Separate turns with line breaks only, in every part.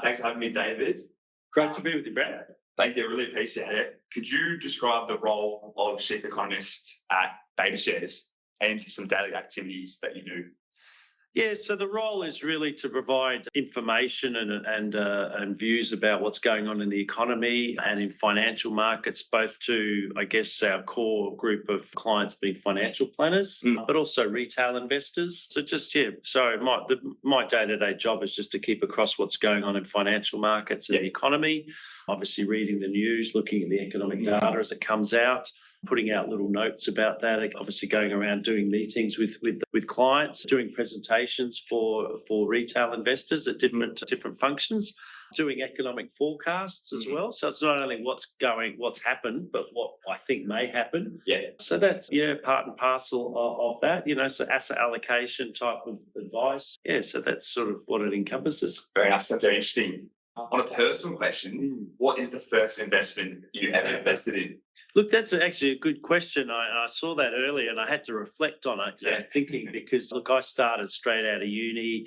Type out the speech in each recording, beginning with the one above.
Thanks for having me, David.
Great to be with you, Brad.
Thank you. I really appreciate it. Could you describe the role of Chief Economist at Betashares and some daily activities that you do?
Yeah, so the role is really to provide information and views about what's going on in the economy and in financial markets, both to, I guess, our core group of clients being financial planners, but also retail investors. So my day-to-day job is just to keep across what's going on in financial markets and the economy, obviously reading the news, looking at the economic data as it comes out, putting out little notes about that, obviously going around doing meetings with clients, doing presentations for retail investors at different functions, doing economic forecasts as well. So it's not only what's happened, but what I think may happen. Yeah. So that's part and parcel of that. So asset allocation type of advice. Yeah. So that's sort of what it encompasses.
Very nice. That's very interesting. On a personal question, what is the first investment you ever invested in?
Look, that's actually a good question. I saw that earlier and I had to reflect on it, thinking because, look, I started straight out of uni,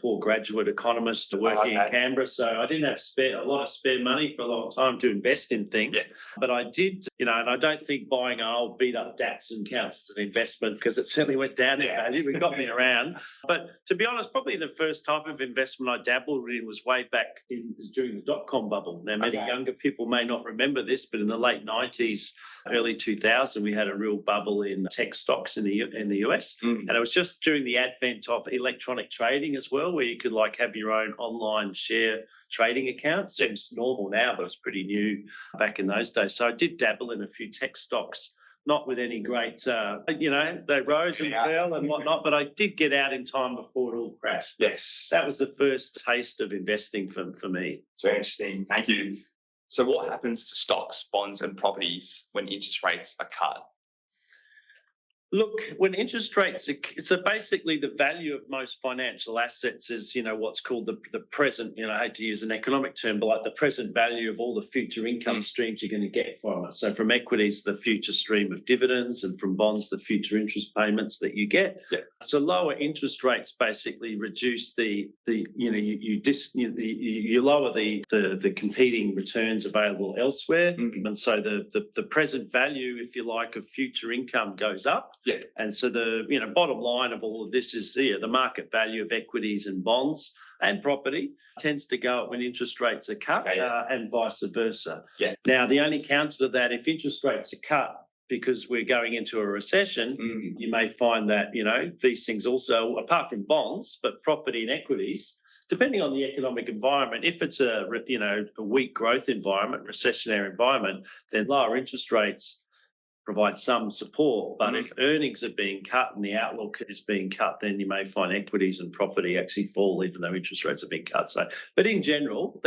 poor graduate economist working in Canberra. So I didn't have a lot of spare money for a long time to invest in things. Yeah. But I did, and I don't think buying an old beat up Datsun counts as an investment because it certainly went down in value. It got me around. But to be honest, probably the first type of investment I dabbled in was way back during the dot-com bubble. Now, many younger people may not remember this, but in the late 90s, early 2000, we had a real bubble in tech stocks in the US. And it was just during the advent of electronic trading as well, where you could have your own online share trading account. Seems normal now, but it's pretty new back in those days. So I did dabble in a few tech stocks, not with any great, they rose and fell and whatnot, but I did get out in time before it all crashed.
Yes.
That was the first taste of investing for me.
It's very interesting. Thank you. So what happens to stocks, bonds and properties when interest rates are cut?
Look, when interest rates so basically the value of most financial assets is, what's called the present, I hate to use an economic term, but like the present value of all the future income streams you're going to get from it. So from equities, the future stream of dividends, and from bonds, the future interest payments that you get. Yeah. So lower interest rates basically reduce you lower the competing returns available elsewhere. And so the present value, if you like, of future income goes up. Yeah. And so the bottom line of all of this is the market value of equities and bonds and property tends to go up when interest rates are cut, and vice versa. Yeah. Now, the only counter to that, if interest rates are cut because we're going into a recession, you may find that, these things also, apart from bonds, but property and equities, depending on the economic environment, if it's a weak growth environment, recessionary environment, then lower interest rates provide some support. But if earnings are being cut and the outlook is being cut, then you may find equities and property actually fall, even though interest rates are being cut. So, but in general,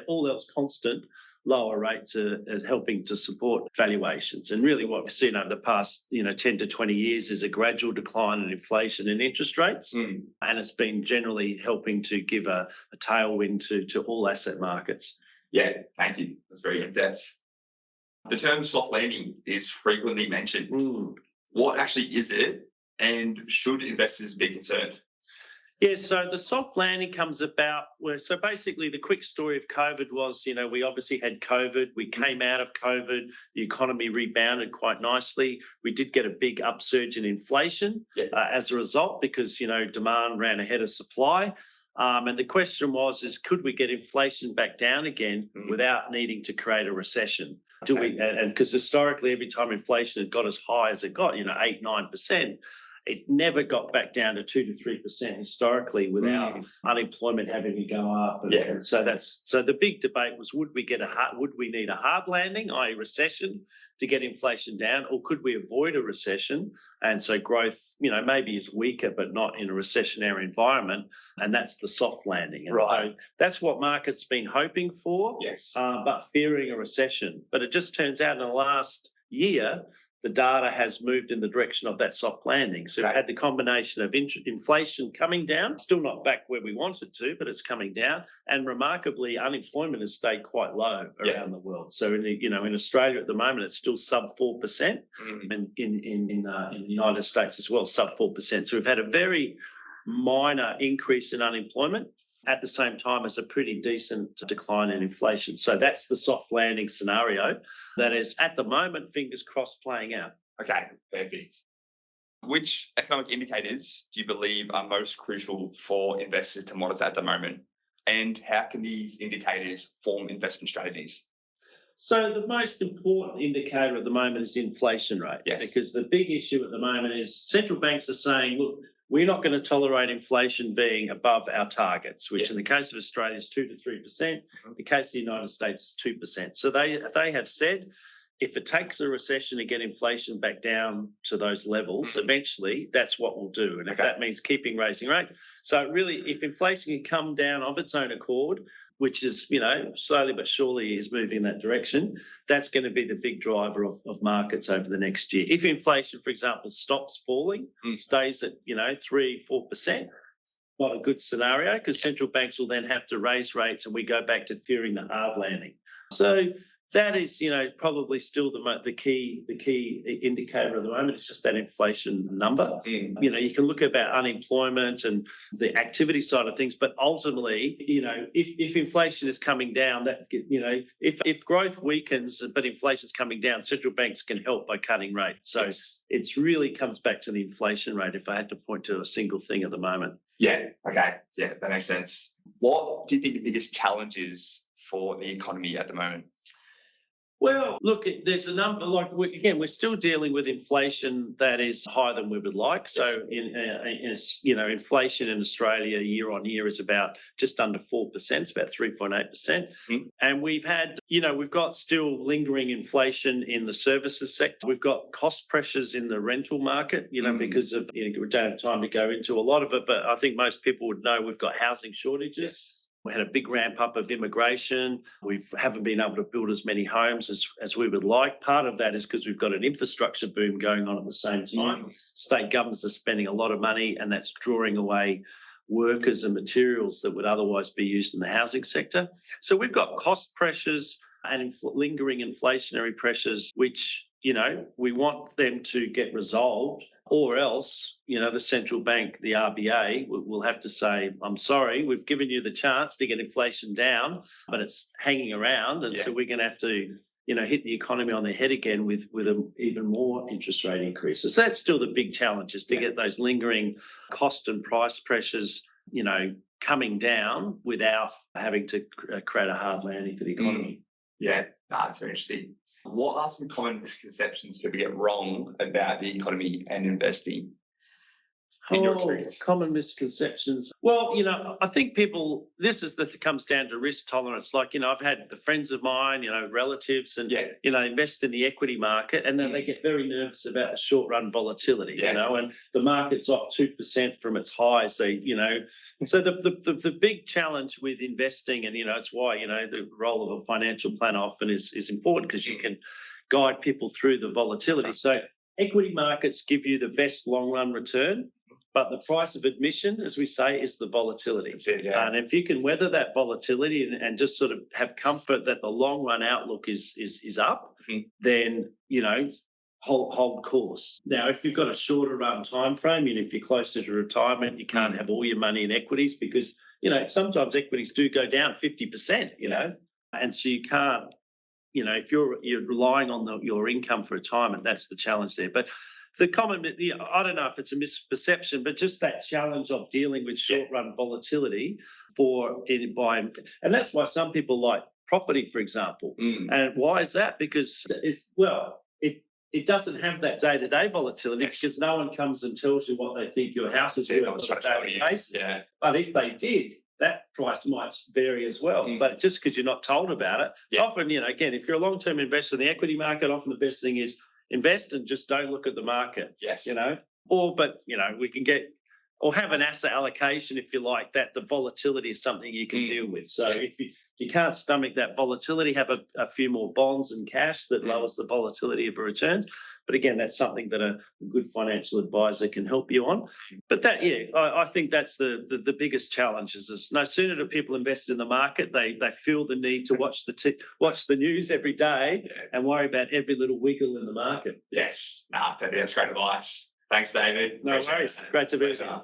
all else constant, lower rates are helping to support valuations. And really what we've seen over the past 10 to 20 years is a gradual decline in inflation and interest rates. And it's been generally helping to give a tailwind to all asset markets.
Yeah, thank you. That's very in-depth. The term soft landing is frequently mentioned. What actually is it, and should investors be concerned?
Yeah, so the soft landing comes about so basically the quick story of COVID was, we obviously had COVID. We came out of COVID. The economy rebounded quite nicely. We did get a big upsurge in inflation as a result because, demand ran ahead of supply. And the question was, could we get inflation back down again without needing to create a recession? And because historically, every time inflation had got as high as it got, 8, 9%, it never got back down to 2 to 3% historically without unemployment having to go up. And so the big debate was, would we need a hard landing, i.e. recession, to get inflation down, or could we avoid a recession? And so growth, maybe is weaker, but not in a recessionary environment. And that's the soft landing. And so that's what markets been hoping for, but fearing a recession. But it just turns out in the last year, the data has moved in the direction of that soft landing. So we've had the combination of inflation coming down, still not back where we want it to, but it's coming down. And remarkably, unemployment has stayed quite low around the world. So in Australia at the moment, it's still sub 4%, and in the United States as well, sub 4%. So we've had a very minor increase in unemployment. at the same time as a pretty decent decline in inflation. So that's the soft landing scenario that is at the moment, fingers crossed, playing out.
Okay, perfect. Which economic indicators do you believe are most crucial for investors to monitor at the moment? And how can these indicators form investment strategies?
So the most important indicator at the moment is the inflation rate.
Yes.
Because the big issue at the moment is central banks are saying, look, we're not going to tolerate inflation being above our targets, which in the case of Australia is 2 to 3%. In the case of the United States is 2%. So they have said if it takes a recession to get inflation back down to those levels, eventually that's what we'll do. And if that means keeping raising rates. So really, if inflation can come down of its own accord, which is, slowly but surely is moving in that direction, that's going to be the big driver of markets over the next year. If inflation, for example, stops falling, stays at, 3-4%, not a good scenario because central banks will then have to raise rates and we go back to fearing the hard landing. So that is, probably still the key indicator at the moment. It's just that inflation number. You can look about unemployment and the activity side of things, but ultimately, if inflation is coming down, if growth weakens but inflation is coming down, central banks can help by cutting rates. So it really comes back to the inflation rate. If I had to point to a single thing at the moment.
Yeah. Okay. Yeah, that makes sense. What do you think the biggest challenge is for the economy at the moment?
Well, look, there's a number. We're still dealing with inflation that is higher than we would like. So, inflation in Australia year on year is about just under 4%. It's about 3.8%. And we've got still lingering inflation in the services sector. We've got cost pressures in the rental market. Because of we don't have time to go into a lot of it, but I think most people would know we've got housing shortages. We had a big ramp up of immigration. We haven't been able to build as many homes as we would like. Part of that is because we've got an infrastructure boom going on at the same time. State governments are spending a lot of money and that's drawing away workers and materials that would otherwise be used in the housing sector. So we've got cost pressures and lingering inflationary pressures, which, we want them to get resolved, or else, the central bank, the RBA, will have to say, I'm sorry, we've given you the chance to get inflation down, but it's hanging around. And so we're going to have to, hit the economy on the head again with even more interest rate increases. So that's still the big challenge, is to get those lingering cost and price pressures, coming down without having to create a hard landing for the economy.
Yeah, that's very interesting. What are some common misconceptions people get wrong about the economy and investing in your experience?
Common misconceptions. Well, I think comes down to risk tolerance. I've had the friends of mine, relatives and, invest in the equity market and then they get very nervous about the short run volatility, and the market's off 2% from its high. So, so the big challenge with investing and, it's why, the role of a financial planner often is important because you can guide people through the volatility. So equity markets give you the best long run return. But the price of admission, as we say, is the volatility.
That's it, yeah.
And if you can weather that volatility and just sort of have comfort that the long run outlook is up, then, hold course. Now, if you've got a shorter run time frame, and if you're closer to retirement, you can't have all your money in equities because, sometimes equities do go down 50%, and so you can't, if you're relying on your income for retirement, that's the challenge there. But the common, I don't know if it's a misperception, but just that challenge of dealing with short-run volatility and that's why some people like property, for example. And why is that? Because it doesn't have that day-to-day volatility because no one comes and tells you what they think your house is worth on a daily basis. Yeah. But if they did, that price might vary as well. But just because you're not told about it, often, again, if you're a long-term investor in the equity market, often the best thing is invest and just don't look at the market.
Yes.
We can get or have an asset allocation if you like that. The volatility is something you can deal with. So if you can't stomach that volatility, have a few more bonds and cash that lowers the volatility of your returns. But again, that's something that a good financial advisor can help you on. But I think that's the biggest challenge is no sooner do people invest in the market, they feel the need to watch the news every day and worry about every little wiggle in the market.
Yes, that's great advice. Thanks, David.
No worries. Great to be here.